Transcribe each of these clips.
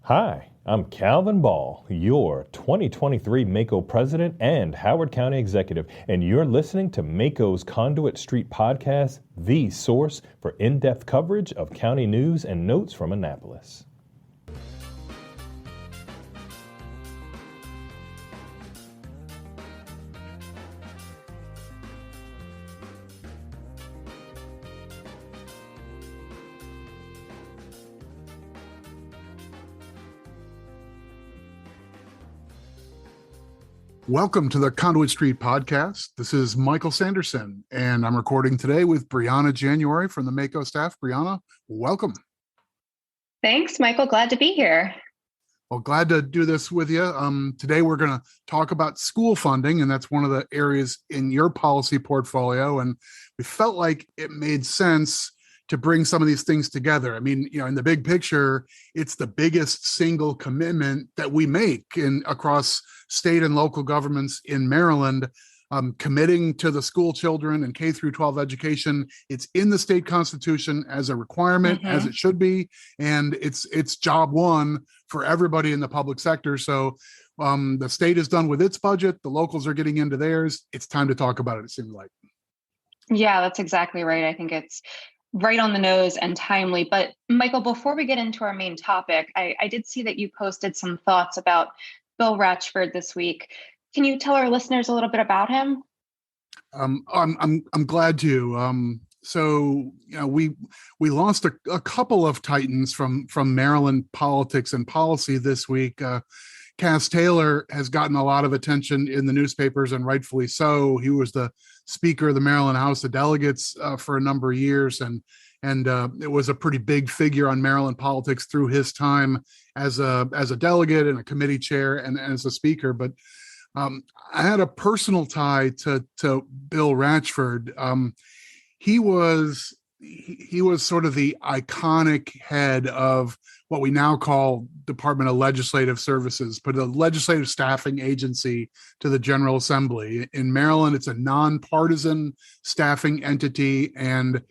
Hi, I'm Calvin Ball, your 2023 Mako president and Howard County executive, and you're listening to Mako's Conduit Street Podcast, the source for in-depth coverage of county news and notes from Annapolis. Welcome to the Conduit Street Podcast. This is Michael Sanderson, and I'm recording today with Brianna January from the Mako staff. Brianna, welcome. Thanks, Michael. Glad to be here. Well, glad to do this with you. Today, we're going to talk about school funding, and that's one of the areas in your policy portfolio. And we felt like it made sense to bring some of these things together. I mean, in the big picture, it's the biggest single commitment that we make across state and local governments in Maryland, committing to the school children and K through 12 education. It's in the state constitution as a requirement, as it should be, and it's job one for everybody in the public sector. So the state is done with its budget. The locals are getting into theirs. It's time to talk about it seems like. Yeah, that's exactly right. I think it's right on the nose and timely. But Michael, before we get into our main topic, I did see that you posted some thoughts about Bill Ratchford this week. Can you tell our listeners a little bit about him? I'm glad to. So we lost a couple of titans from Maryland politics and policy this week. Cass Taylor has gotten a lot of attention in the newspapers, and rightfully so. He was the Speaker of the Maryland House of Delegates for a number of years, and it was a pretty big figure on Maryland politics through his time as a delegate and a committee chair and as a speaker. But I had a personal tie to Bill Ratchford. He was sort of the iconic head of what we now call Department of Legislative Services, but a legislative staffing agency to the General Assembly. In Maryland, it's a nonpartisan staffing entity and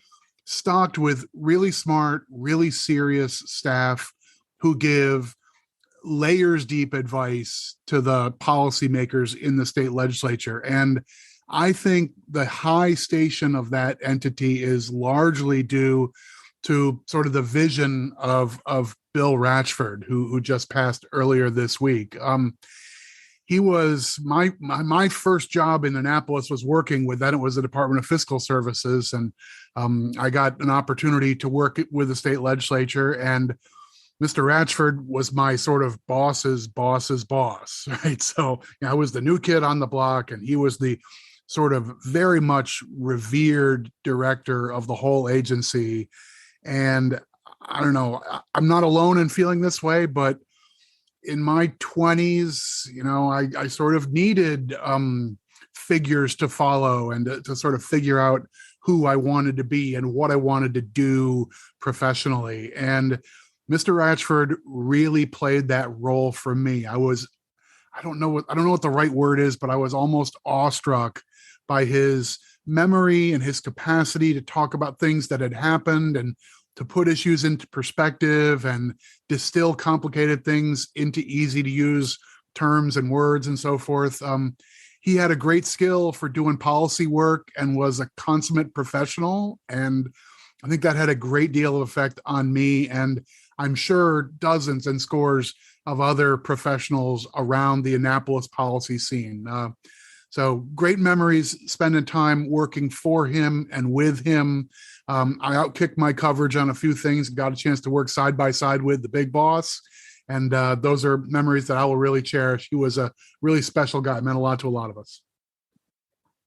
stocked with really smart, really serious staff who give layers deep advice to the policymakers in the state legislature. And I think the high station of that entity is largely due to sort of the vision of Bill Ratchford, who just passed earlier this week. He was my first job in Annapolis was working with that. It was the Department of Fiscal Services, and I got an opportunity to work with the state legislature. And Mr. Ratchford was my sort of boss's boss, right? So I was the new kid on the block, and he was the sort of very much revered director of the whole agency. And I don't know, I'm not alone in feeling this way, but in my 20s, I sort of needed figures to follow and to sort of figure out who I wanted to be and what I wanted to do professionally. And Mr. Ratchford really played that role for me. I don't know what the right word is, but I was almost awestruck by his memory and his capacity to talk about things that had happened and to put issues into perspective and distill complicated things into easy to use terms and words and so forth. He had a great skill for doing policy work and was a consummate professional. And I think that had a great deal of effect on me, and I'm sure dozens and scores of other professionals around the Annapolis policy scene. So great memories spending time working for him and with him. I outkicked my coverage on a few things, got a chance to work side by side with the big boss. And those are memories that I will really cherish. He was a really special guy, meant a lot to a lot of us.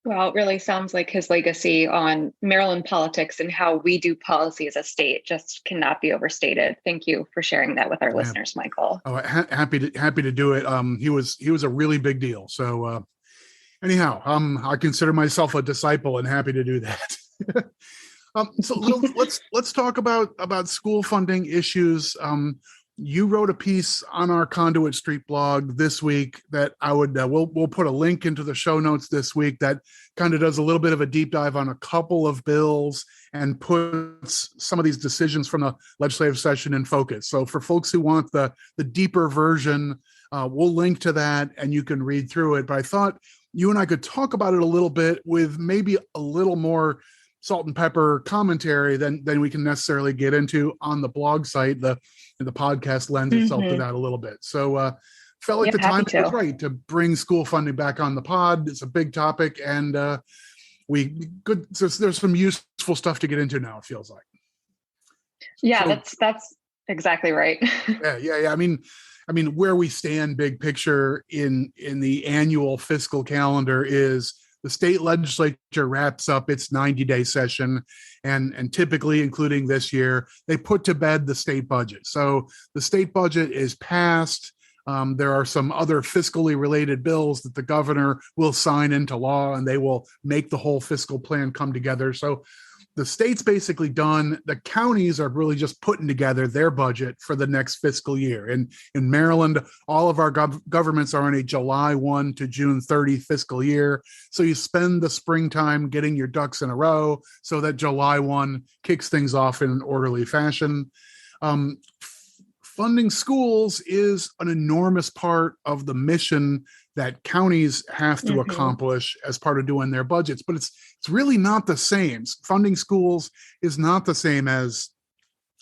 Well, it really sounds like his legacy on Maryland politics and how we do policy as a state just cannot be overstated. Thank you for sharing that with our listeners, Michael. Oh, happy to do it. He was a really big deal. So anyhow, I consider myself a disciple and happy to do that. So let's talk about school funding issues. you wrote a piece on our Conduit Street blog this week that I would we'll put a link into the show notes this week that kind of does a little bit of a deep dive on a couple of bills and puts some of these decisions from the legislative session in focus. So for folks who want the deeper version, we'll link to that and you can read through it. But I thought you and I could talk about it a little bit with maybe a little more salt and pepper commentary than we can necessarily get into on the blog site. The podcast lends itself to that a little bit. So felt like the time was right to bring school funding back on the pod. It's a big topic, and there's some useful stuff to get into now, it feels like. Yeah, so, that's exactly right. Yeah. I mean, where we stand big picture in the annual fiscal calendar is the state legislature wraps up its 90-day session, and typically, including this year, they put to bed the state budget. So the state budget is passed. There are some other fiscally related bills that the governor will sign into law, and they will make the whole fiscal plan come together. So the state's basically done. The counties are really just putting together their budget for the next fiscal year. And in Maryland, all of our governments are in a July 1 to June 30 fiscal year. So you spend the springtime getting your ducks in a row so that July 1 kicks things off in an orderly fashion. Funding schools is an enormous part of the mission that counties have to accomplish as part of doing their budgets, but it's really not the same. Funding schools is not the same as,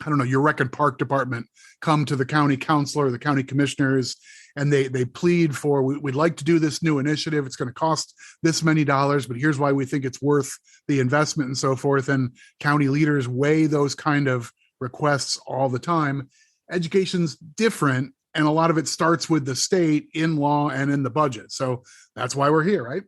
I don't know, your rec and park department come to the county councilor, the county commissioners, and they plead for, we'd like to do this new initiative. It's going to cost this many dollars, but here's why we think it's worth the investment and so forth. And county leaders weigh those kind of requests all the time. Education's different, and a lot of it starts with the state in law and in the budget. So that's why we're here, right?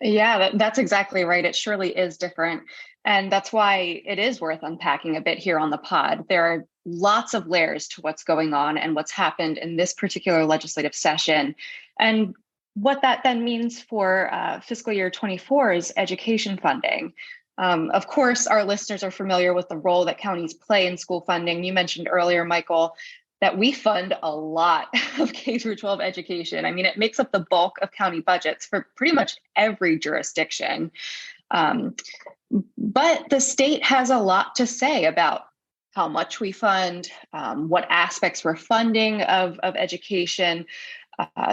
Yeah, that's exactly right. It surely is different. And that's why it is worth unpacking a bit here on the pod. There are lots of layers to what's going on and what's happened in this particular legislative session, and what that then means for fiscal year 24's education funding. Of course, our listeners are familiar with the role that counties play in school funding. You mentioned earlier, Michael, that we fund a lot of K through 12 education. I mean, it makes up the bulk of county budgets for pretty much every jurisdiction. But the state has a lot to say about how much we fund, what aspects we're funding of education,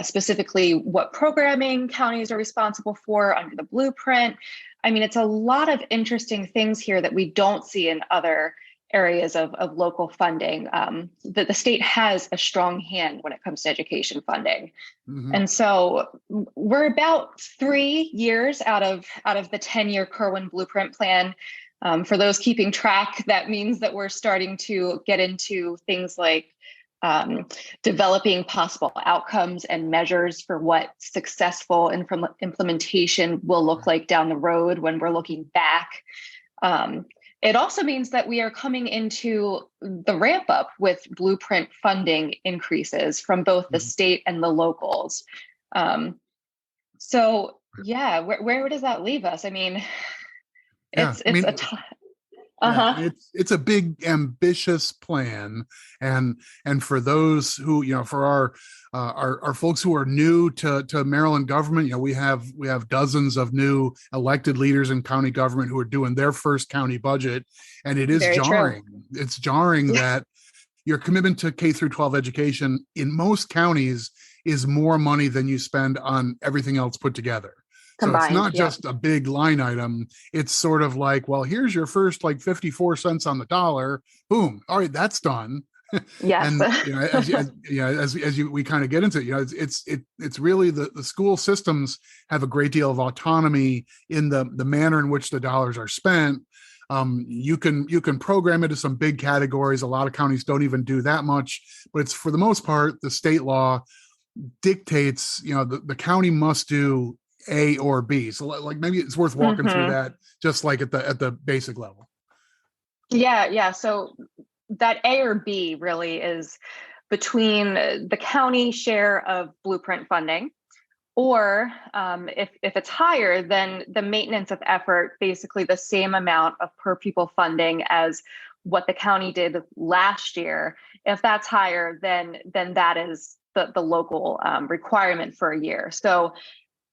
specifically what programming counties are responsible for under the blueprint. I mean, it's a lot of interesting things here that we don't see in other areas of local funding. That the state has a strong hand when it comes to education funding. And so we're about 3 years out of the 10-year Kerwin Blueprint Plan. For those keeping track, that means that we're starting to get into things like developing possible outcomes and measures for what successful implementation will look like down the road when we're looking back. It also means that we are coming into the ramp up with blueprint funding increases from both the state and the locals. So yeah, where does that leave us? I mean, it's a big, ambitious plan, and for those who, for our folks who are new to Maryland government, we have dozens of new elected leaders in county government who are doing their first county budget, and it is jarring. It's jarring that your commitment to K through 12 education in most counties is more money than you spend on everything else put together. Combined, so it's not just a big line item. It's sort of like, well, here's your first 54 cents on the dollar. Boom. All right, that's done. Yes. And we kind of get into it, it's really the school systems have a great deal of autonomy in the manner in which the dollars are spent. You can program it to some big categories. A lot of counties don't even do that much, but it's, for the most part, the state law dictates, the county must do A or B. So maybe it's worth walking through that, just like at the basic level. Yeah. So that A or B really is between the county share of blueprint funding, or if it's higher, then the maintenance of effort, basically the same amount of per pupil funding as what the county did last year. If that's higher, then that is the local requirement for a year. So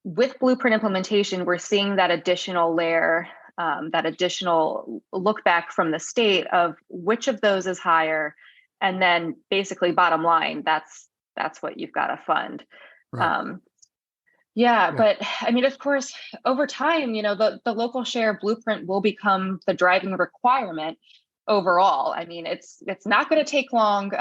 with blueprint implementation, we're seeing that additional layer, that additional look back from the state of which of those is higher. And then basically bottom line, that's what you've got to fund. Right. But I mean, of course, over time, the local share blueprint will become the driving requirement overall. I mean, it's not going to take long.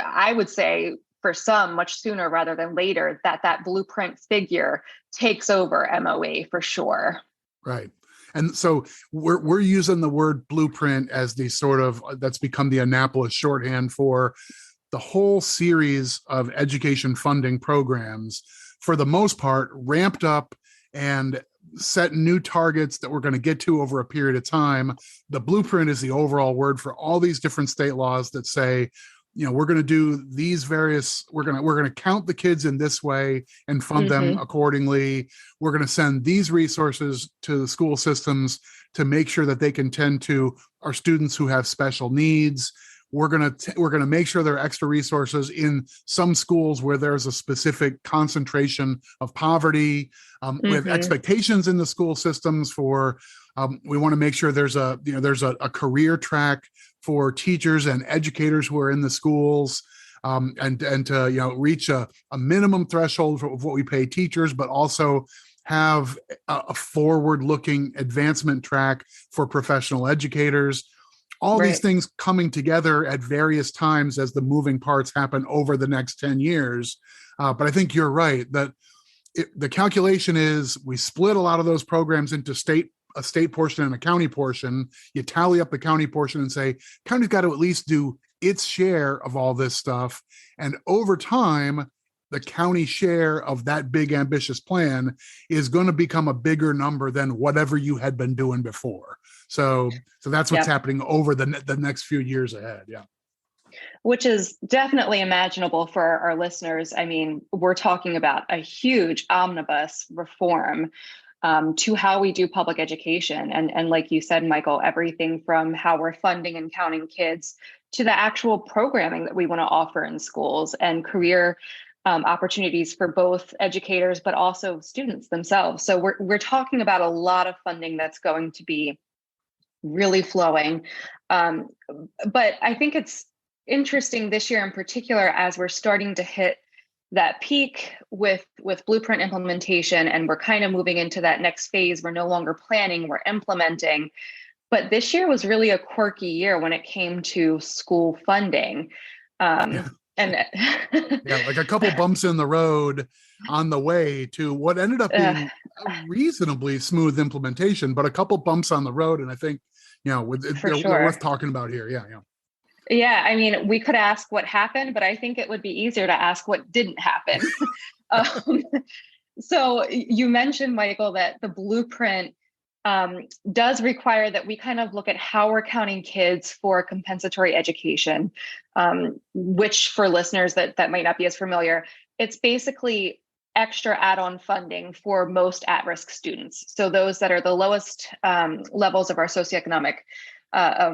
I would say for some much sooner rather than later that blueprint figure takes over MOA for sure. Right. And so we're using the word blueprint as the sort of, that's become the Annapolis shorthand for the whole series of education funding programs, for the most part, ramped up and set new targets that we're going to get to over a period of time. The blueprint is the overall word for all these different state laws that say, we're going to do these various, we're going to count the kids in this way and fund them accordingly. We're going to send these resources to the school systems to make sure that they can tend to our students who have special needs. We're going to make sure there are extra resources in some schools where there's a specific concentration of poverty. We have expectations in the school systems for, we want to make sure there's a career track for teachers and educators who are in the schools, and to reach a minimum threshold of what we pay teachers, but also have a forward-looking advancement track for professional educators. All these things coming together at various times as the moving parts happen over the next 10 years. But I think you're right that the calculation is we split a lot of those programs into a state portion and a county portion. You tally up the county portion and say, county's got to at least do its share of all this stuff. And over time, the county share of that big ambitious plan is going to become a bigger number than whatever you had been doing before. So that's what's happening over the next few years ahead. Yeah. Which is definitely imaginable for our listeners. I mean, we're talking about a huge omnibus reform to how we do public education. And like you said, Michael, everything from how we're funding and counting kids to the actual programming that we want to offer in schools and career opportunities for both educators, but also students themselves. So we're talking about a lot of funding that's going to be really flowing. But I think it's interesting this year in particular, as we're starting to hit that peak with blueprint implementation, and we're kind of moving into that next phase. We're no longer planning, we're implementing. But this year was really a quirky year when it came to school funding. And like a couple bumps in the road on the way to what ended up being a reasonably smooth implementation, but a couple bumps on the road. And I think, they're worth talking about here. Yeah, I mean, we could ask what happened, but I think it would be easier to ask what didn't happen. So you mentioned, Michael, that the blueprint does require that we kind of look at how we're counting kids for compensatory education, which for listeners that might not be as familiar, it's basically extra add-on funding for most at-risk students. So those that are the lowest levels of our socioeconomic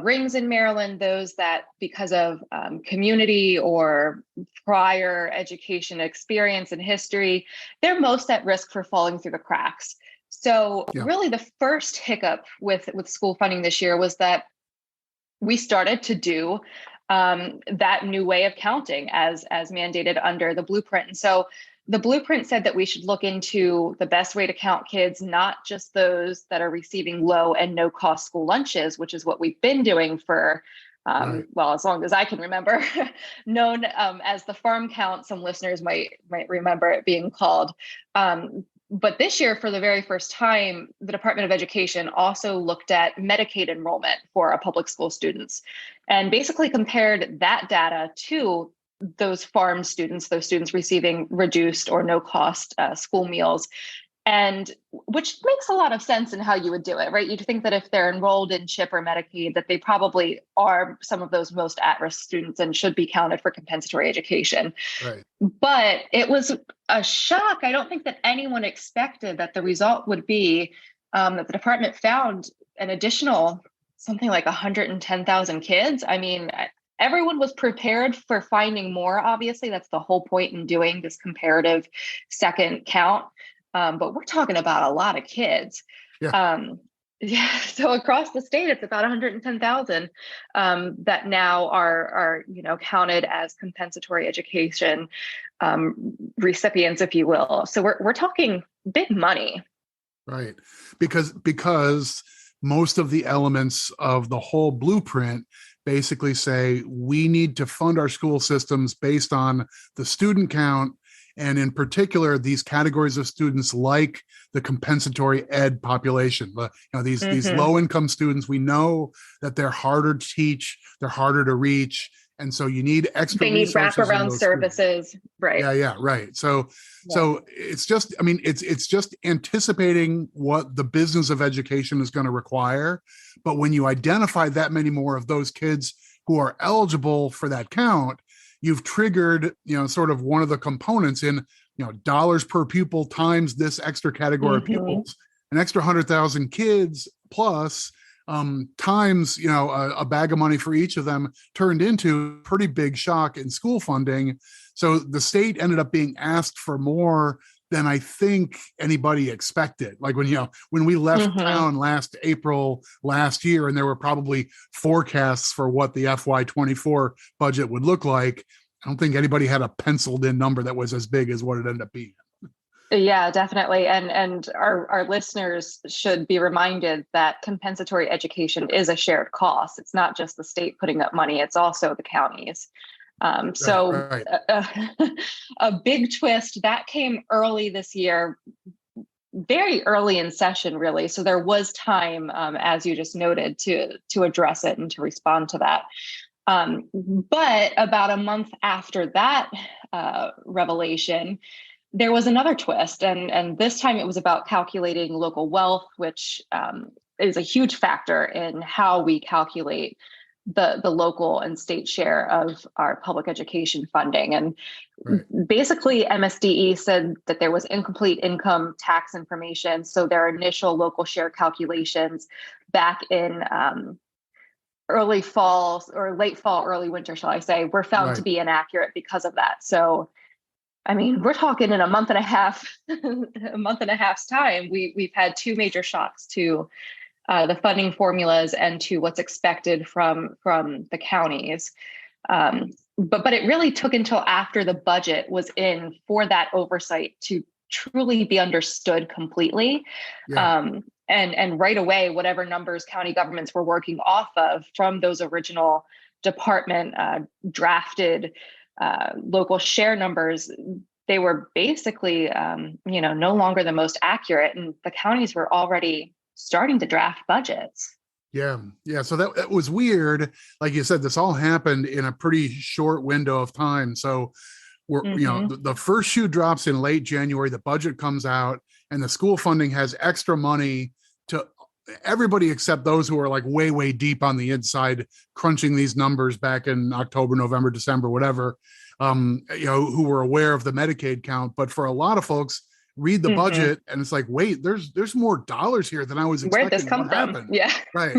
rings in Maryland, those that because of community or prior education experience and history, they're most at risk for falling through the cracks. So really the first hiccup with school funding this year was that we started to do that new way of counting as mandated under the blueprint. And so the blueprint said that we should look into the best way to count kids, not just those that are receiving low and no cost school lunches, which is what we've been doing for, as long as I can remember, known as the farm count. Some listeners might remember it being called. But this year, for the very first time, the Department of Education also looked at Medicaid enrollment for our public school students and basically compared that data to those farm students, those students receiving reduced or no cost school meals, and which makes a lot of sense in how you would do it, right? You'd think that if they're enrolled in CHIP or Medicaid, that they probably are some of those most at-risk students and should be counted for compensatory education. Right. But it was a shock. I don't think that anyone expected that the result would be that the department found an additional something like 110,000 kids. I mean, everyone was prepared for finding more. Obviously, that's the whole point in doing this comparative second count. But we're talking about a lot of kids. Yeah. Yeah, so across the state, it's about 110,000 that now are counted as compensatory education recipients, if you will. So we're talking big money, right? Because most of the elements of the whole blueprint basically say we need to fund our school systems based on the student count, and in particular, these categories of students like the compensatory ed population. These low-income students, we know that they're harder to teach, they're harder to reach, and so you need extra. They need wraparound services, right? Yeah, right. So it's just, it's just anticipating what the business of education is going to require. But when you identify that many more of those kids who are eligible for that count, you've triggered, sort of one of the components in, dollars per pupil times this extra category of pupils, an extra 100,000 kids plus times, a bag of money for each of them turned into a pretty big shock in school funding. So the state ended up being asked for more than I think anybody expected. Like when we left town last April last year, and there were probably forecasts for what the FY24 budget would look like, I don't think anybody had a penciled in number that was as big as what it ended up being. Yeah, definitely. And our listeners should be reminded that compensatory education is a shared cost. It's not just the state putting up money, it's also the counties. Right. A big twist that came early this year, very early in session, really. So there was time, as you just noted, to address it and to respond to that. But about a month after that revelation, there was another twist. And this time it was about calculating local wealth, which is a huge factor in how we calculate the local and state share of our public education funding. And basically MSDE said that there was incomplete income tax information. So their initial local share calculations back in early fall or late fall, early winter, shall I say, were found to be inaccurate because of that. So, I mean, we're talking in a month and a half's time, we've had two major shocks to the funding formulas and to what's expected from the counties. But it really took until after the budget was in for that oversight to truly be understood completely. Yeah. And right away, whatever numbers county governments were working off of from those original department drafted local share numbers, they were basically, no longer the most accurate, and the counties were already starting to draft budgets. Yeah. So that was weird. Like you said, this all happened in a pretty short window of time. So we're, the first shoe drops in late January, the budget comes out, and the school funding has extra money to everybody except those who are like way, way deep on the inside, crunching these numbers back in October, November, December, whatever, who were aware of the Medicaid count. But for a lot of folks, read the budget and it's like, wait, there's more dollars here than I was expecting. Where'd this come from? Yeah. Right.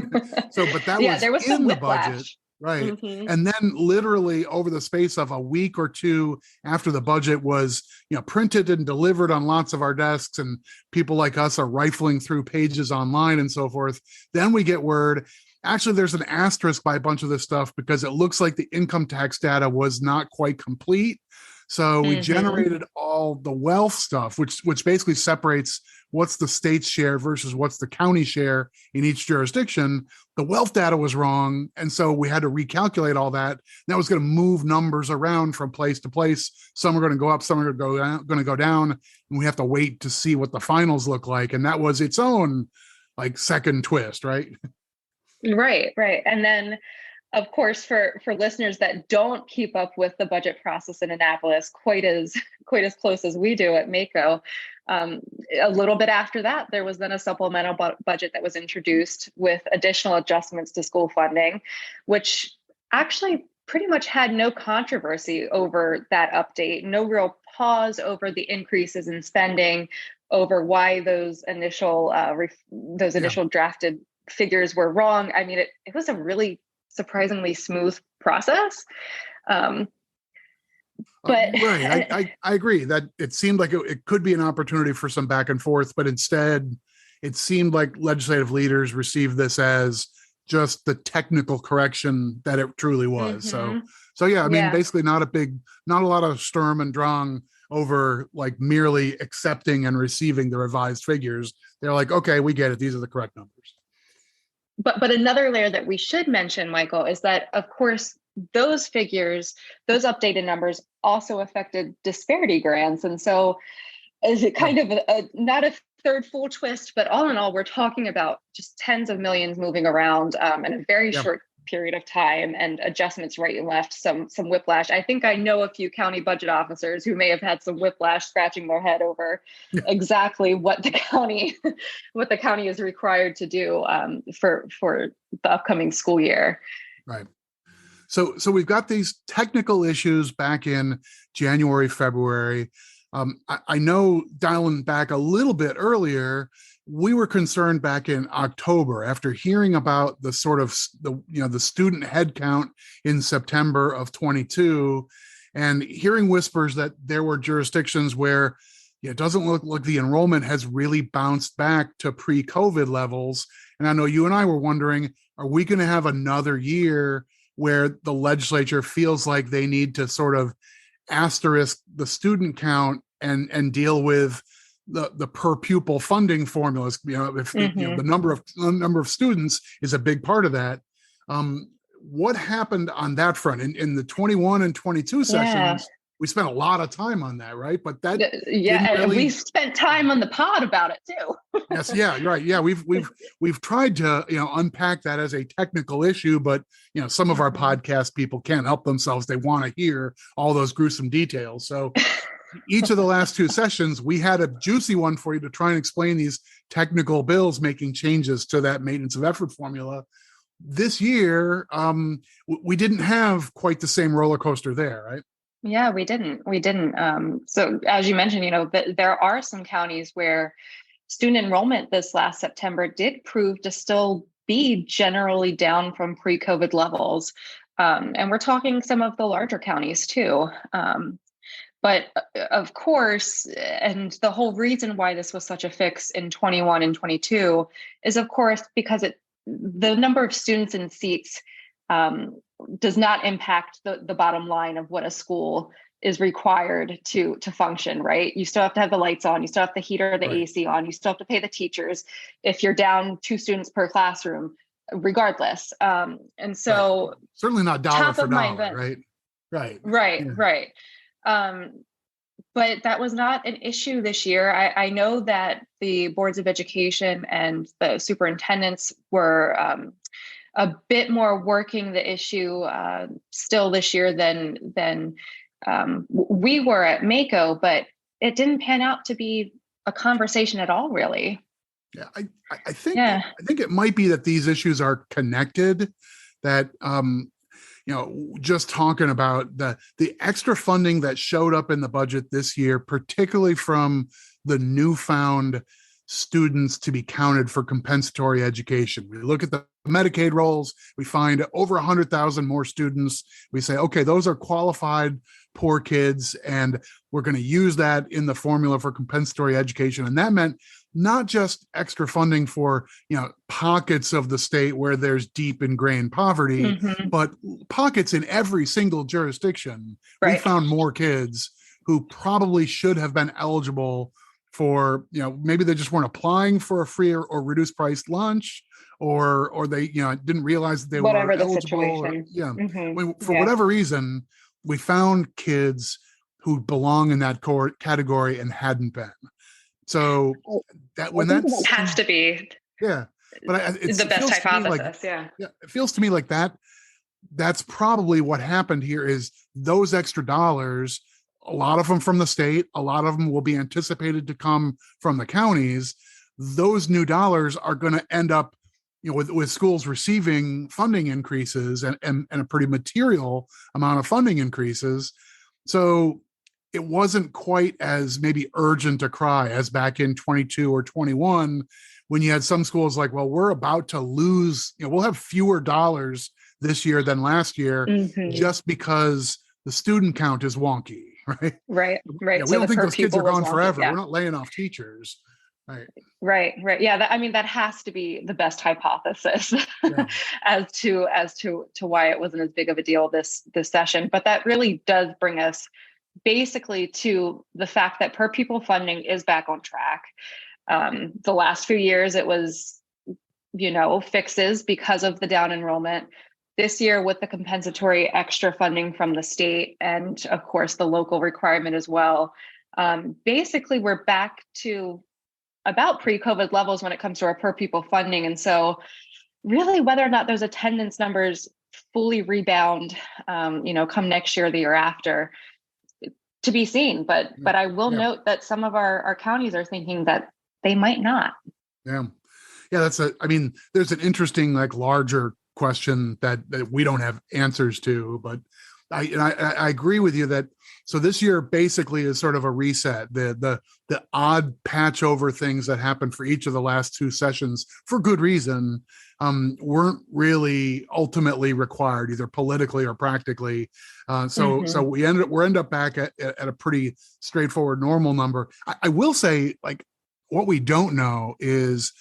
So, but that was, there was in the budget. Right. And then literally over the space of a week or two after the budget was, printed and delivered on lots of our desks, and people like us are rifling through pages online and so forth, then we get word, actually, there's an asterisk by a bunch of this stuff because it looks like the income tax data was not quite complete. So we generated all the wealth stuff, which basically separates what's the state's share versus what's the county share in each jurisdiction. The wealth data was wrong. And so we had to recalculate all that. That was going to move numbers around from place to place. Some are going to go up, some are going to go down. And we have to wait to see what the finals look like. And that was its own second twist, right? Right. And then, of course, for listeners that don't keep up with the budget process in Annapolis quite as close as we do at MACo, a little bit after that, there was then a supplemental budget that was introduced with additional adjustments to school funding, which actually pretty much had no controversy over that update, no real pause over the increases in spending, over why those initial drafted figures were wrong. I mean, it was a really surprisingly smooth process. But right, I agree that it seemed like it could be an opportunity for some back and forth, but instead it seemed like legislative leaders received this as just the technical correction that it truly was. So yeah, I mean, basically not a lot of sturm and drang over like merely accepting and receiving the revised figures. They're like, okay, we get it. These are the correct numbers. But another layer that we should mention, Michael, is that, of course, those figures, those updated numbers also affected disparity grants. And so is it kind of not a third full twist, but all in all, we're talking about just tens of millions moving around in a very short period of time, and adjustments right and left, some whiplash. I think I know a few county budget officers who may have had some whiplash, scratching their head over exactly what the county is required to do for the upcoming school year. Right. So we've got these technical issues back in January, February. I know, dialing back a little bit earlier, we were concerned back in October after hearing about the sort of the student head count in September of 22, and hearing whispers that there were jurisdictions where it doesn't look like the enrollment has really bounced back to pre-COVID levels. And I know you and I were wondering, are we going to have another year where the legislature feels like they need to sort of asterisk the student count and deal with the per pupil funding formulas? If the number of students is a big part of that. What happened on that front in the 21 and 22 sessions? We spent a lot of time on that, right? But that and we spent time on the pod about it too. Yes, right. Yeah, we've tried to unpack that as a technical issue, but some of our podcast people can't help themselves. They want to hear all those gruesome details. So each of the last two sessions, we had a juicy one for you to try and explain these technical bills making changes to that maintenance of effort formula. This year, we didn't have quite the same roller coaster there, right? Yeah, we didn't. So as you mentioned, there are some counties where student enrollment this last September did prove to still be generally down from pre-COVID levels. And we're talking some of the larger counties too. But of course, and the whole reason why this was such a fix in 21 and 22 is, of course, because the number of students and seats does not impact the bottom line of what a school is required to function, right? You still have to have the lights on, you still have the heater, the AC on, you still have to pay the teachers if you're down 2 students per classroom, regardless. And so certainly not dollar for dollar, right? Right. But that was not an issue this year. I know that the boards of education and the superintendents were a bit more working the issue still this year than we were at Mako, but it didn't pan out to be a conversation at all, really. Yeah, I think it might be that these issues are connected. That just talking about the extra funding that showed up in the budget this year, particularly from the newfound students to be counted for compensatory education. We look at the Medicaid rolls, we find over 100,000 more students. We say, okay, those are qualified poor kids, and we're going to use that in the formula for compensatory education. And that meant not just extra funding for, pockets of the state where there's deep ingrained poverty, but pockets in every single jurisdiction. Right. We found more kids who probably should have been eligible for, maybe they just weren't applying for a free or reduced price lunch, or they, didn't realize that they were eligible. Situation. For whatever reason, we found kids who belong in that category and hadn't been. So that when that has to be, but it's the best hypothesis. It feels to me like that's probably what happened here. Is those extra dollars, a lot of them from the state, a lot of them will be anticipated to come from the counties. Those new dollars are going to end up, with schools receiving funding increases and a pretty material amount of funding increases. So it wasn't quite as maybe urgent a cry as back in 22 or 21, when you had some schools like, well, we're about to lose, we'll have fewer dollars this year than last year just because the student count is wonky, right? Right. We So don't think those kids are gone wonky, forever. yeah. We're not laying off teachers. Right. Yeah, that has to be the best hypothesis as to why it wasn't as big of a deal this session. But that really does bring us basically to the fact that per pupil funding is back on track. The last few years it was, fixes because of the down enrollment. This year with the compensatory extra funding from the state and of course the local requirement as well. Basically we're back to about pre-COVID levels when it comes to our per pupil funding. And so really whether or not those attendance numbers fully rebound, come next year or the year after, to be seen. But I will note that some of our counties are thinking that they might not. Yeah. There's an interesting, larger question that we don't have answers to, but I agree with you that, so this year basically is sort of a reset. The odd patch over things that happened for each of the last two sessions for good reason weren't really ultimately required either politically or practically. So we end up back at a pretty straightforward normal number. I will say, what we don't know is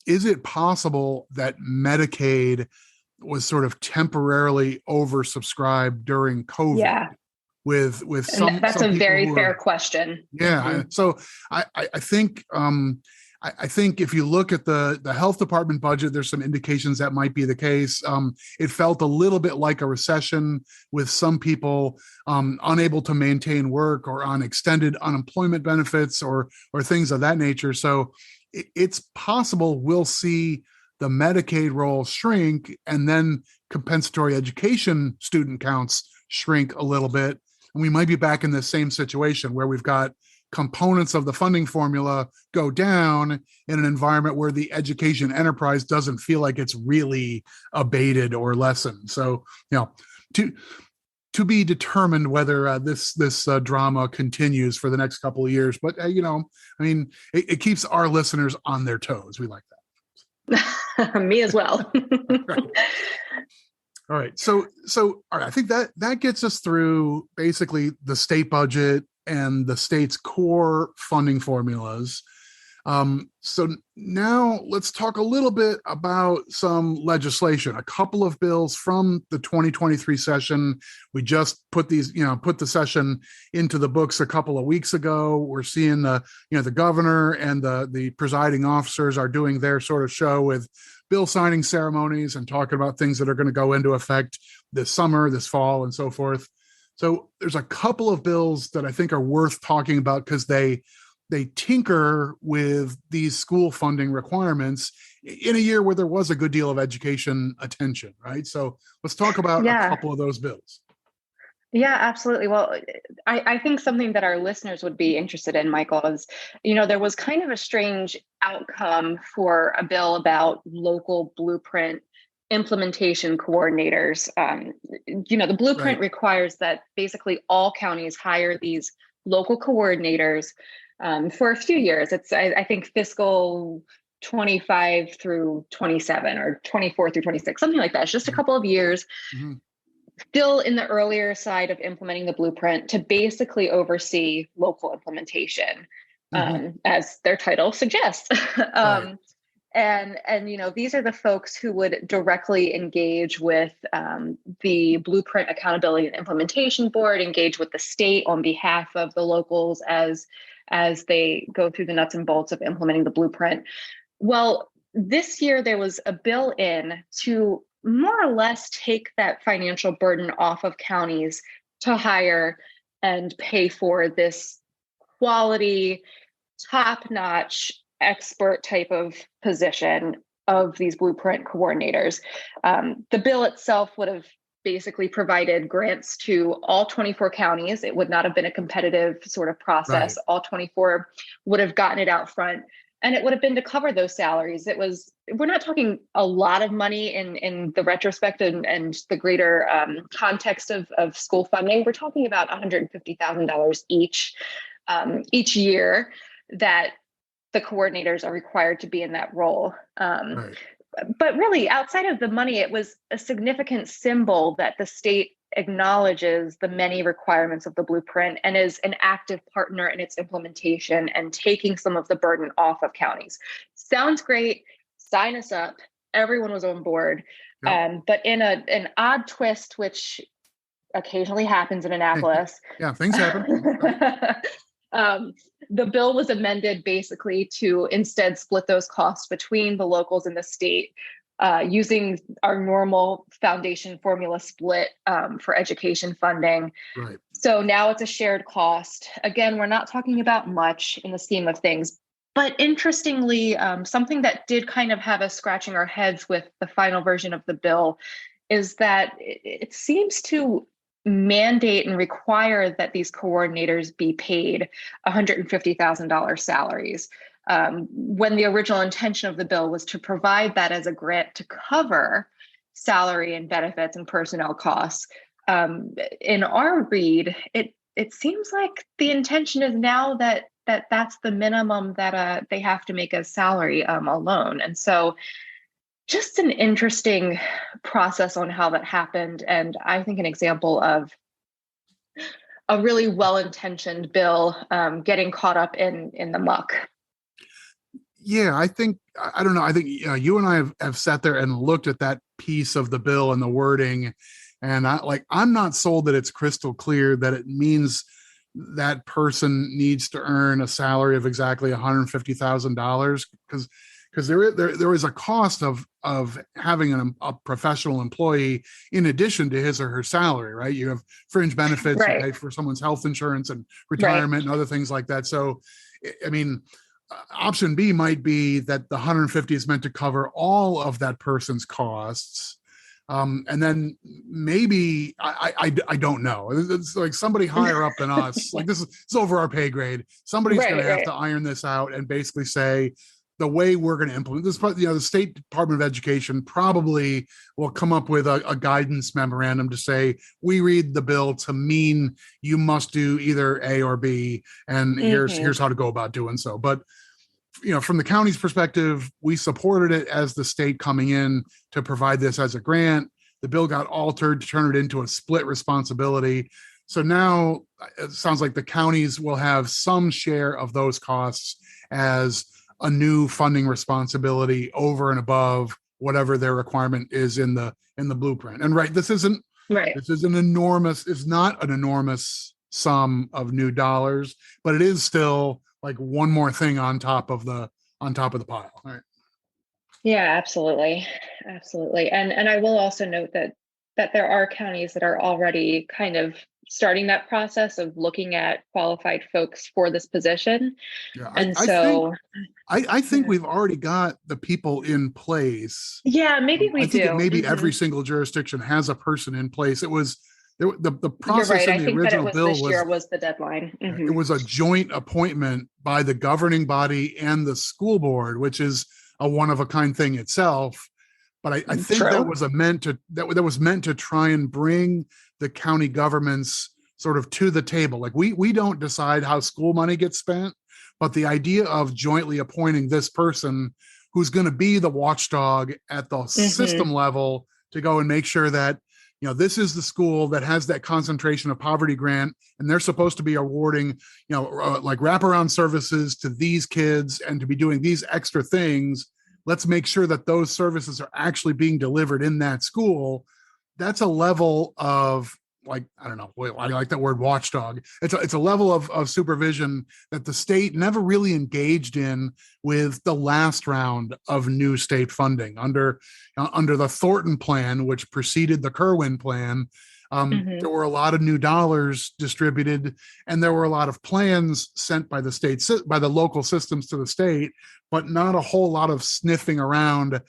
it possible that Medicaid was sort of temporarily oversubscribed during COVID? Yeah. With some, that's some a very fair are, question. Yeah. So I think if you look at the health department budget, there's some indications that might be the case. It felt a little bit like a recession with some people unable to maintain work or on extended unemployment benefits or things of that nature. So it's possible we'll see the Medicaid roll shrink and then compensatory education student counts shrink a little bit. And we might be back in the same situation where we've got components of the funding formula go down in an environment where the education enterprise doesn't feel like it's really abated or lessened. So, to be determined whether this drama continues for the next couple of years. But, it keeps our listeners on their toes. We like that. Me as well. Right. All right. So all right, I think that gets us through basically the state budget and the state's core funding formulas. So now let's talk a little bit about some legislation. A couple of bills from the 2023 session. We just put the session into the books a couple of weeks ago. We're seeing the governor and the presiding officers are doing their sort of show with bill signing ceremonies and talking about things that are going to go into effect this summer, this fall, and so forth. So there's a couple of bills that I think are worth talking about because they tinker with these school funding requirements in a year where there was a good deal of education attention, right? So let's talk about a couple of those bills. Yeah, absolutely. Well, I think something that our listeners would be interested in, Michael, is, there was kind of a strange outcome for a bill about local blueprint implementation coordinators. The blueprint requires that basically all counties hire these local coordinators for a few years. It's, I think, fiscal 25 through 27 or 24 through 26, something like that. It's just a couple of years. Mm-hmm. Still in the earlier side of implementing the blueprint to basically oversee local implementation, as their title suggests. And these are the folks who would directly engage with the Blueprint Accountability and Implementation Board, engage with the state on behalf of the locals as they go through the nuts and bolts of implementing the blueprint. Well, this year there was a bill in to more or less take that financial burden off of counties to hire and pay for this quality, top-notch expert type of position of these blueprint coordinators. The bill itself would have basically provided grants to all 24 counties. It would not have been a competitive sort of process. Right. All 24 would have gotten it out front, and it would have been to cover those salaries. We're not talking a lot of money in the retrospect and the greater context of school funding. We're talking about $150,000 each year that the coordinators are required to be in that role. Right. But really, outside of the money, it was a significant symbol that the state acknowledges the many requirements of the blueprint and is an active partner in its implementation and taking some of the burden off of counties. Sounds great. Sign us up. Everyone was on board. Yep. But in an odd twist, which occasionally happens in Annapolis. Yeah, things happen. The bill was amended basically to instead split those costs between the locals and the state, using our normal foundation formula split for education funding. Right. So now it's a shared cost. Again, we're not talking about much in the scheme of things. But interestingly, something that did kind of have us scratching our heads with the final version of the bill is that it seems to mandate and require that these coordinators be paid $150,000 salaries, when the original intention of the bill was to provide that as a grant to cover salary and benefits and personnel costs. In our read, it seems like the intention is now that's the minimum that they have to make as salary alone. And so just an interesting process on how that happened. And I think an example of a really well-intentioned bill getting caught up in the muck. Yeah, I think you and I have sat there and looked at that piece of the bill and the wording. And I'm not sold that it's crystal clear that it means that person needs to earn a salary of exactly $150,000 because there is a cost of having a professional employee in addition to his or her salary, right? You have fringe benefits, right. You pay for someone's health insurance and retirement, right, and other things like that. So, I mean, option B might be that the 150 is meant to cover all of that person's costs. And then maybe I don't know. It's like somebody higher up than us. Like this is over our pay grade. Somebody's going to have to iron this out and basically say the way we're going to implement this. The State Department of Education probably will come up with a guidance memorandum to say we read the bill to mean you must do either A or B, and here's how to go about doing so. But from the county's perspective, we supported it as the state coming in to provide this as a grant. The bill got altered to turn it into a split responsibility. So now it sounds like the counties will have some share of those costs as a new funding responsibility over and above whatever their requirement is in the blueprint. And this is not an enormous sum of new dollars, but it is still like one more thing on top of the pile. All right. Yeah, absolutely. And I will also note that there are counties that are already kind of starting that process of looking at qualified folks for this position. Yeah, I think we've already got the people in place. Yeah, maybe we do. Maybe every single jurisdiction has a person in place. It was the process in the original bill was the deadline. It was a joint appointment by the governing body and the school board, which is a one of a kind thing itself. But I think that was meant to try and bring the county governments sort of to the table. Like we don't decide how school money gets spent, but the idea of jointly appointing this person who's going to be the watchdog at the system level to go and make sure that this is the school that has that concentration of poverty grant, and they're supposed to be awarding, like wraparound services to these kids and to be doing these extra things. Let's make sure that those services are actually being delivered in that school. That's a level of I like that word watchdog. It's a level of supervision that the state never really engaged in with the last round of new state funding under the Thornton plan, which preceded the Kerwin plan. There were a lot of new dollars distributed, and there were a lot of plans sent by the local systems to the state, but not a whole lot of sniffing around.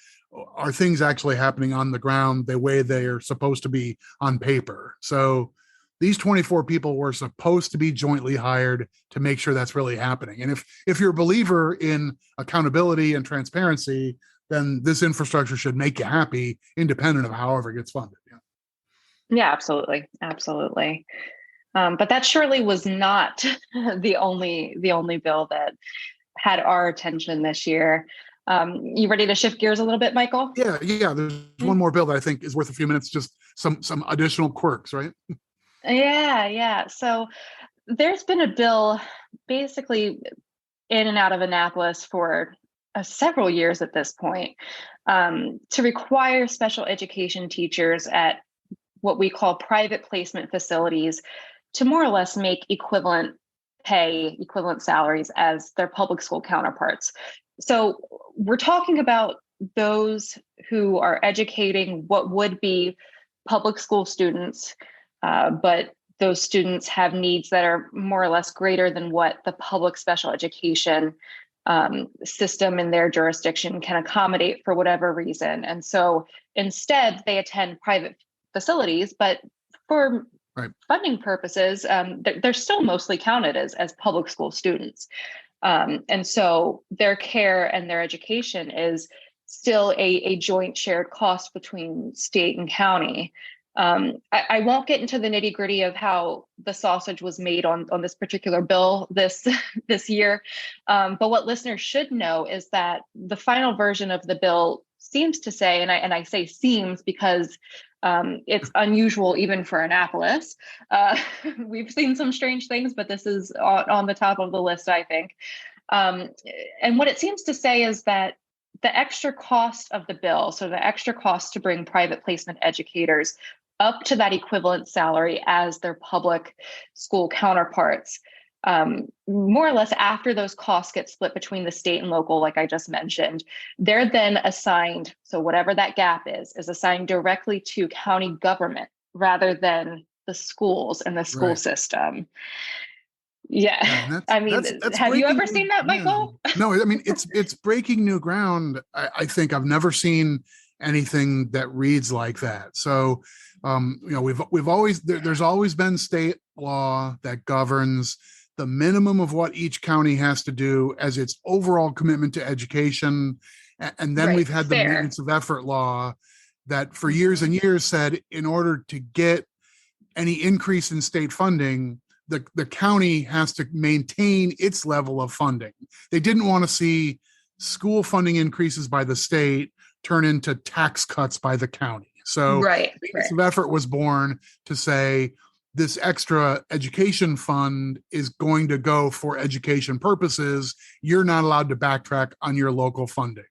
Are things actually happening on the ground the way they are supposed to be on paper? So these 24 people were supposed to be jointly hired to make sure that's really happening. And if you're a believer in accountability and transparency, then this infrastructure should make you happy, independent of however it gets funded. Yeah, absolutely. But that surely was not the only bill that had our attention this year. You ready to shift gears a little bit, Michael? Yeah. There's one more bill that I think is worth a few minutes, just some additional quirks, right? Yeah. So there's been a bill basically in and out of Annapolis for several years at this point, to require special education teachers at what we call private placement facilities to more or less make equivalent pay, equivalent salaries as their public school counterparts. So we're talking about those who are educating what would be public school students, but those students have needs that are more or less greater than what the public special education system in their jurisdiction can accommodate for whatever reason. And so instead, they attend private facilities, but for funding purposes, they're still mostly counted as public school students. And so their care and their education is still a joint shared cost between state and county. I won't get into the nitty gritty of how the sausage was made on this particular bill this year. But what listeners should know is that the final version of the bill seems to say, and I say seems because it's unusual even for Annapolis. We've seen some strange things, but this is on the top of the list, I think. And what it seems to say is that the extra cost of the bill, so the extra cost to bring private placement educators up to that equivalent salary as their public school counterparts, more or less after those costs get split between the state and local, like I just mentioned, they're then assigned, so whatever that gap is assigned directly to county government rather than the schools and the school system. Yeah. I mean, that's have you ever seen that, Michael? No, I mean, it's breaking new ground. I think I've never seen anything that reads like that. So, we've always, there's always been state law that governs the minimum of what each county has to do as its overall commitment to education. And then we've had the maintenance of effort law that for years and years said, in order to get any increase in state funding, the county has to maintain its level of funding. They didn't want to see school funding increases by the state turn into tax cuts by the county. So maintenance of effort was born to say this extra education fund is going to go for education purposes. You're not allowed to backtrack on your local funding.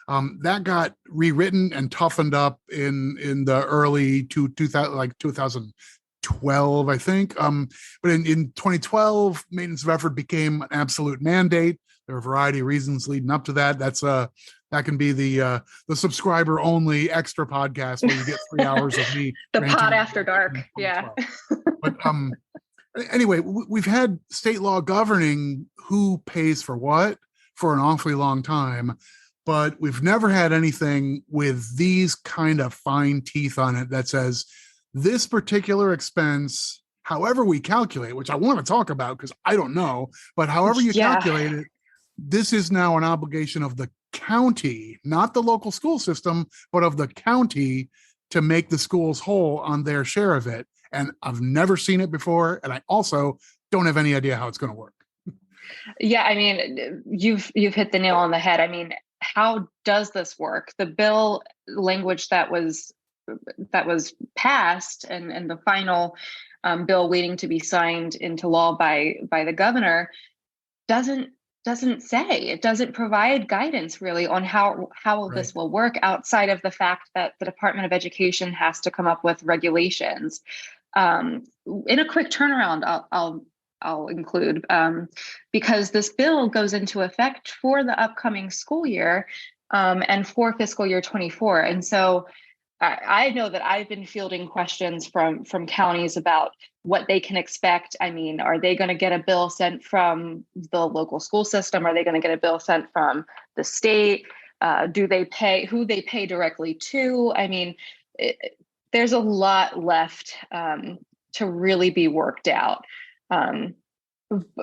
That got rewritten and toughened up in the early 2012, I think. But in 2012, maintenance of effort became an absolute mandate. There are a variety of reasons leading up to that. That can be the subscriber only extra podcast where you get 3 hours of me. The pod after dark. Yeah. But anyway, we've had state law governing who pays for what for an awfully long time, but we've never had anything with these kind of fine teeth on it that says this particular expense, however we calculate, which I want to talk about because I don't know, but however you calculate it, this is now an obligation of the county, not the local school system, but of the county to make the schools whole on their share of it. And I've never seen it before. And I also don't have any idea how it's going to work. Yeah, I mean, you've hit the nail on the head. I mean, how does this work? The bill language that was passed and the final bill waiting to be signed into law by the governor doesn't say, it doesn't provide guidance really on how this will work outside of the fact that the Department of Education has to come up with regulations. In a quick turnaround, I'll include, because this bill goes into effect for the upcoming school year and for fiscal year 24. And so I know that I've been fielding questions from counties about what they can expect. I mean, are they going to get a bill sent from the local school system? Are they going to get a bill sent from the state? Do they pay who they pay directly to? I mean, there's a lot left to really be worked out.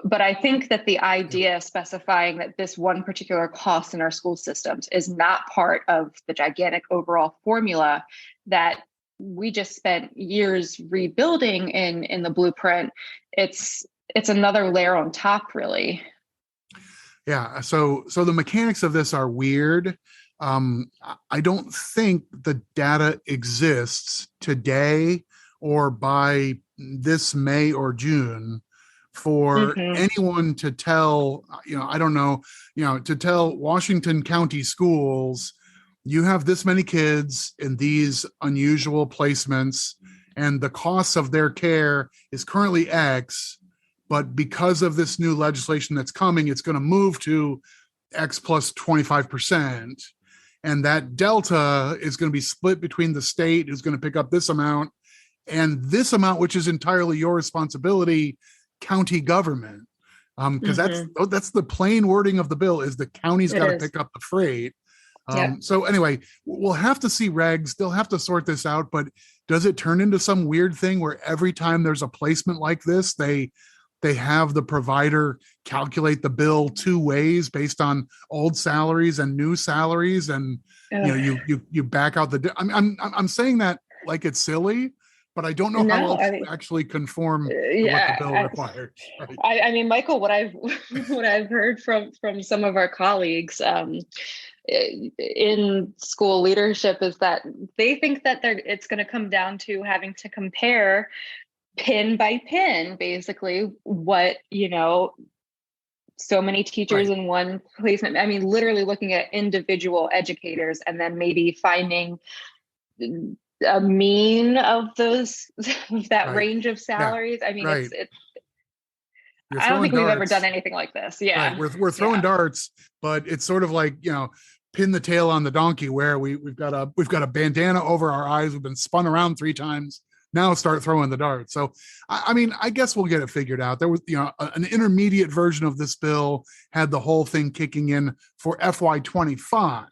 But I think that the idea specifying that this one particular cost in our school systems is not part of the gigantic overall formula that we just spent years rebuilding in the blueprint, it's another layer on top, really. Yeah. So the mechanics of this are weird. I don't think the data exists today or by this May or June for anyone to tell, I don't know, to tell Washington County schools, you have this many kids in these unusual placements, and the cost of their care is currently X, but because of this new legislation that's coming, it's going to move to X plus 25%. And that delta is going to be split between the state, who's going to pick up this amount, and this amount, which is entirely your responsibility, county government. Because that's the plain wording of the bill, is the county's got to pick up the freight. So anyway, we'll have to see regs. They'll have to sort this out. But does it turn into some weird thing where every time there's a placement like this, they have the provider calculate the bill two ways based on old salaries and new salaries, and you back out the. I'm saying that like it's silly, but I don't know how else to actually conform to what the bill requires. Right? I mean, Michael, what I've heard from some of our colleagues in school leadership is that they think that it's going to come down to having to compare pin by pin, basically, what, so many teachers in one placement. I mean, literally looking at individual educators and then maybe finding a mean of that range of salaries. I mean, it's I don't think we've ever done anything like this. Yeah. Right. We're throwing darts, but it's sort of like, pin the tail on the donkey, where we've got a bandana over our eyes. We've been spun around 3 times. Now start throwing the darts. So, I mean, I guess we'll get it figured out. There was, an intermediate version of this bill had the whole thing kicking in for FY25.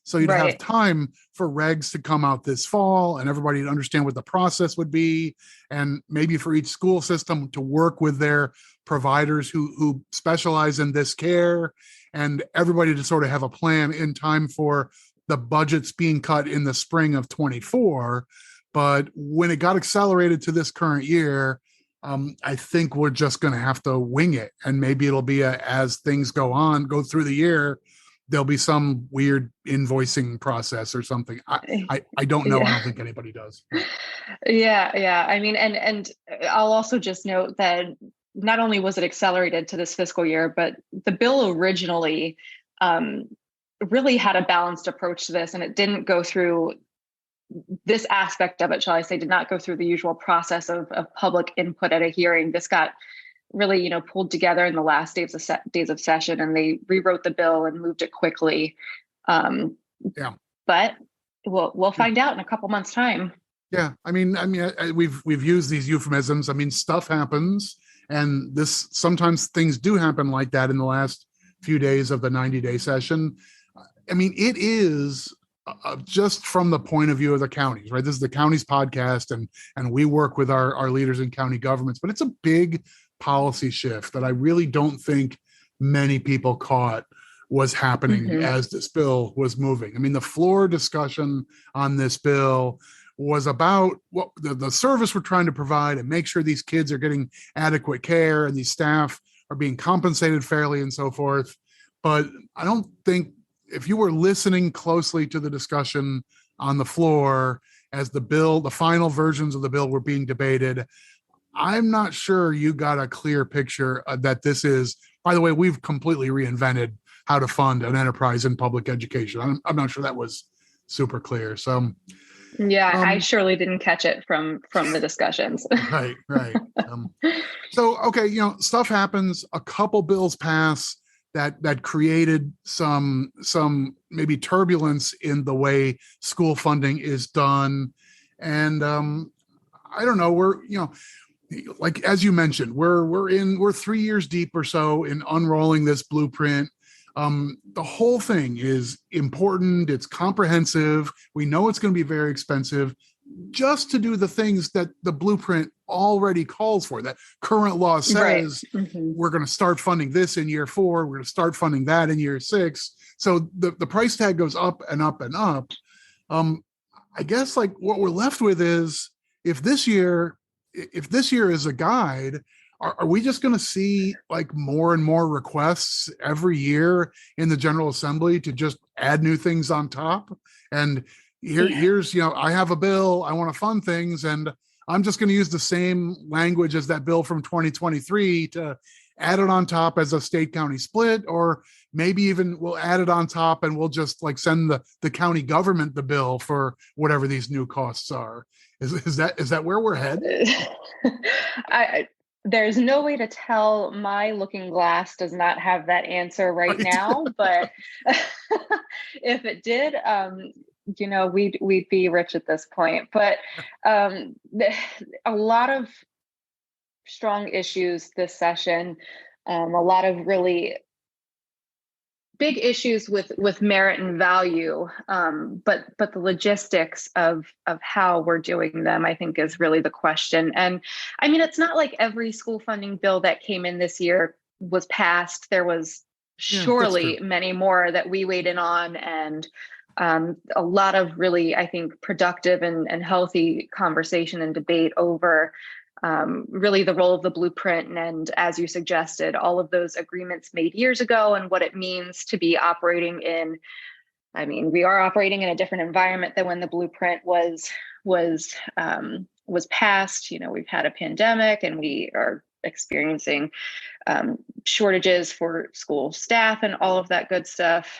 So you'd have time for regs to come out this fall and everybody to understand what the process would be. And maybe for each school system to work with their providers who specialize in this care, and everybody to sort of have a plan in time for the budgets being cut in the spring of 24. But when it got accelerated to this current year, I think we're just going to have to wing it. And maybe it'll be as things go through the year, there'll be some weird invoicing process or something. I don't know. I don't think anybody does. Yeah. I mean, and I'll also just note that not only was it accelerated to this fiscal year, but the bill originally really had a balanced approach to this, and it didn't go through this aspect of it, shall I say, did not go through the usual process of public input at a hearing. This got really, pulled together in the last days of session, and they rewrote the bill and moved it quickly. But we'll find out in a couple months' time. Yeah, I mean, we've used these euphemisms. I mean, stuff happens, and sometimes things do happen like that in the last few days of the 90-day session. I mean, it is. Just from the point of view of the counties, right? This is the counties podcast, and we work with our leaders in county governments, but it's a big policy shift that I really don't think many people caught was happening as this bill was moving. I mean, the floor discussion on this bill was about what the service we're trying to provide and make sure these kids are getting adequate care and these staff are being compensated fairly and so forth. But I don't think, if you were listening closely to the discussion on the floor as the final versions of the bill were being debated, I'm not sure you got a clear picture that this is, by the way, we've completely reinvented how to fund an enterprise in public education. I'm not sure that was super clear. So, yeah, I surely didn't catch it from the discussions. Right. So, okay, stuff happens. A couple bills pass that created some maybe turbulence in the way school funding is done. And I don't know, we're, like, as you mentioned, we're 3 years deep or so in unrolling this blueprint. The whole thing is important. It's comprehensive. We know it's going to be very expensive just to do the things that the blueprint already calls for. That current law says we're going to start funding this in year 4. We're going to start funding that in year 6. So the price tag goes up and up and up. I guess, like, what we're left with is, if this year is a guide, are we just going to see like more and more requests every year in the General Assembly to just add new things on top? And here's, I have a bill, I want to fund things, and I'm just going to use the same language as that bill from 2023 to add it on top as a state county split, or maybe even we'll add it on top and we'll just like send the county government the bill for whatever these new costs are. Is that where we're headed? There's no way to tell. My looking glass does not have that answer right now, but if it did, we'd be rich at this point. But a lot of strong issues this session, a lot of really big issues with merit and value, but the logistics of how we're doing them, I think, is really the question. And I mean, it's not like every school funding bill that came in this year was passed. There was surely many more that we weighed in on, and a lot of really, I think, productive and healthy conversation and debate over really the role of the blueprint. And as you suggested, all of those agreements made years ago and what it means to be operating in, we are operating in a different environment than when the blueprint was passed. We've had a pandemic and we are experiencing shortages for school staff and all of that good stuff.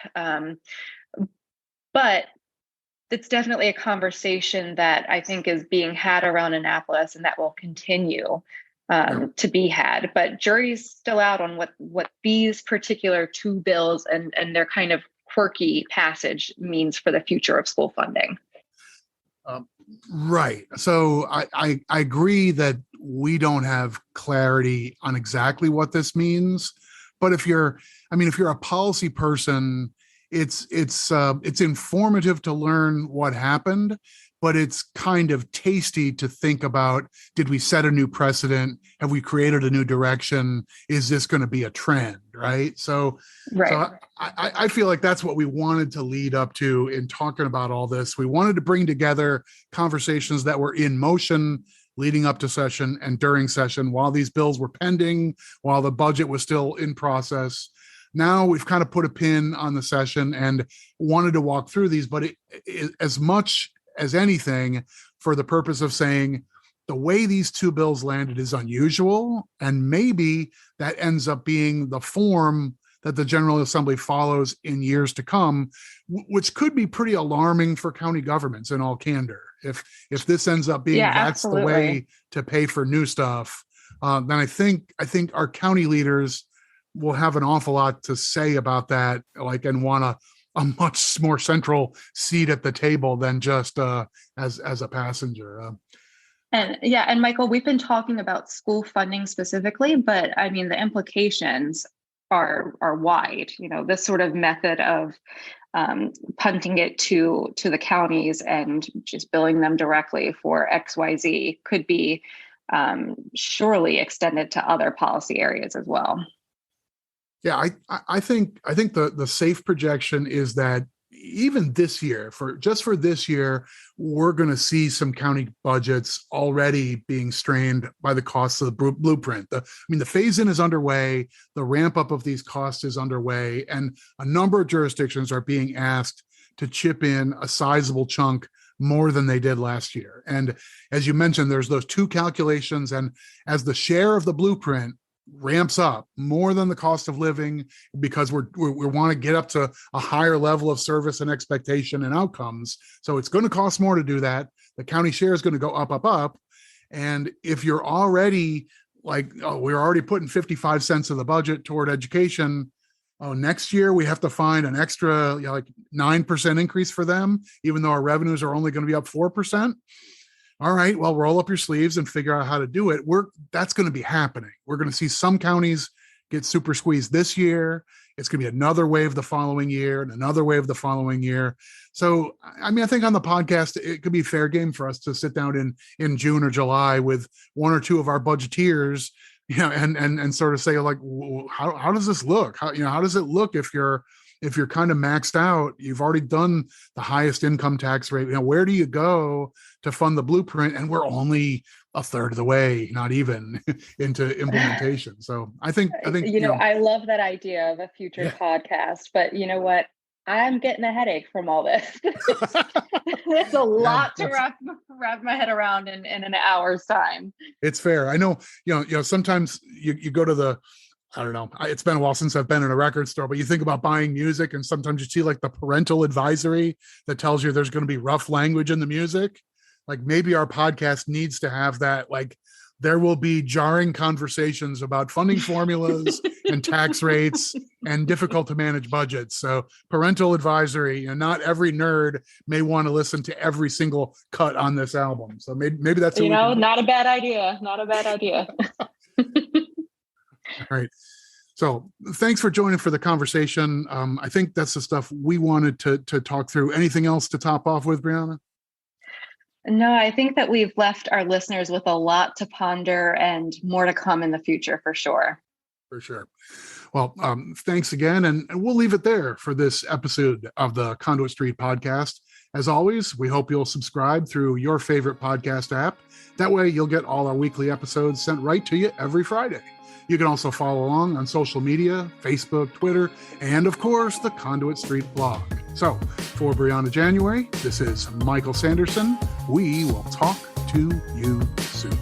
But it's definitely a conversation that I think is being had around Annapolis, and that will continue to be had. But jury's still out on what these particular two bills and their kind of quirky passage means for the future of school funding. Right. So I agree that we don't have clarity on exactly what this means. But if you're a policy person, it's informative to learn what happened, but it's kind of tasty to think about, did we set a new precedent? Have we created a new direction? Is this going to be a trend? Right. So I feel like that's what we wanted to lead up to in talking about all this. We wanted to bring together conversations that were in motion leading up to session and during session while these bills were pending, while the budget was still in process. Now we've kind of put a pin on the session and wanted to walk through these, but as much as anything, for the purpose of saying the way these two bills landed is unusual, and maybe that ends up being the form that the General Assembly follows in years to come, which could be pretty alarming for county governments in all candor. If this ends up being that's the way to pay for new stuff, then I think our county leaders will have an awful lot to say about that, and want a much more central seat at the table than just as a passenger. And Michael, we've been talking about school funding specifically, but the implications are wide. This sort of method of punting it to the counties and just billing them directly for XYZ could be surely extended to other policy areas as well. Yeah, I think the safe projection is that even this year, for this year, we're going to see some county budgets already being strained by the costs of the blueprint. The phase-in is underway, the ramp-up of these costs is underway, and a number of jurisdictions are being asked to chip in a sizable chunk more than they did last year. And as you mentioned, there's those two calculations, and as the share of the blueprint ramps up more than the cost of living, because we want to get up to a higher level of service and expectation and outcomes. So it's going to cost more to do that. The county share is going to go up. And if you're already we're already putting 55 cents of the budget toward education, next year we have to find an extra 9% increase for them, even though our revenues are only going to be up 4%. All right, well, roll up your sleeves and figure out how to do it. That's going to be happening. We're going to see some counties get super squeezed this year. It's going to be another wave the following year and another wave the following year. So, I think on the podcast, it could be fair game for us to sit down in June or July with one or two of our budgeteers, and sort of say, how does this look? How does it look if you're kind of maxed out, you've already done the highest income tax rate, where do you go to fund the blueprint? And we're only a third of the way, not even into implementation. So I think, I love that idea of a future podcast, but you know what? I'm getting a headache from all this. It's a lot to wrap my head around in an hour's time. It's fair. I know, sometimes you go to I don't know, it's been a while since I've been in a record store, but you think about buying music and sometimes you see like the parental advisory that tells you there's going to be rough language in the music. Like maybe our podcast needs to have that, like there will be jarring conversations about funding formulas and tax rates and difficult to manage budgets. So parental advisory, and not every nerd may want to listen to every single cut on this album. So maybe that's, not a bad idea. Not a bad idea. All right. So thanks for joining for the conversation. I think that's the stuff we wanted to talk through. Anything else to top off with, Brianna? No, I think that we've left our listeners with a lot to ponder and more to come in the future for sure. For sure. Well, thanks again. And we'll leave it there for this episode of the Conduit Street Podcast. As always, we hope you'll subscribe through your favorite podcast app. That way you'll get all our weekly episodes sent right to you every Friday. You can also follow along on social media, Facebook, Twitter, and of course, the Conduit Street blog. So for Brianna January, this is Michael Sanderson. We will talk to you soon.